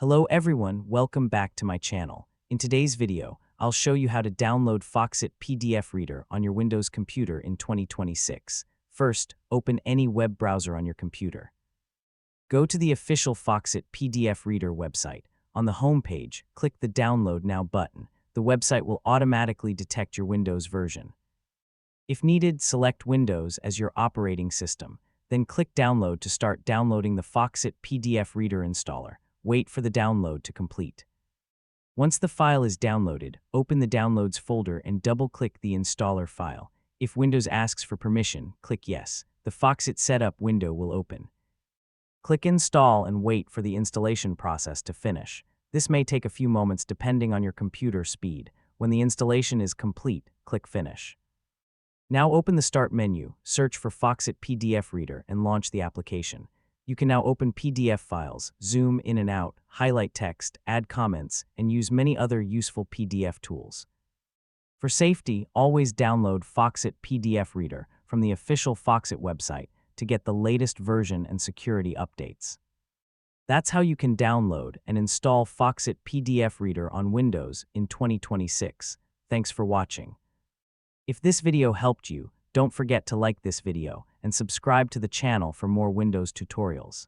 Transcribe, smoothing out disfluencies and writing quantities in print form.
Hello everyone, welcome back to my channel. In today's video, I'll show you how to download Foxit PDF Reader on your Windows computer in 2026. First, open any web browser on your computer. Go to the official Foxit PDF Reader website. On the home page, click the Download Now button. The website will automatically detect your Windows version. If needed, select Windows as your operating system. Then click Download to start downloading the Foxit PDF Reader installer. Wait for the download to complete. Once the file is downloaded, open the Downloads folder and double-click the installer file. If Windows asks for permission, click Yes. The Foxit Setup window will open. Click Install and wait for the installation process to finish. This may take a few moments depending on your computer speed. When the installation is complete, click Finish. Now open the Start menu, search for Foxit PDF Reader, and launch the application. You can now open PDF files, zoom in and out, highlight text, add comments, and use many other useful PDF tools. For safety, always download Foxit PDF Reader from the official Foxit website to get the latest version and security updates. That's how you can download and install Foxit PDF Reader on Windows in 2026. Thanks for watching. If this video helped you, don't forget to like this video and subscribe to the channel for more Windows tutorials.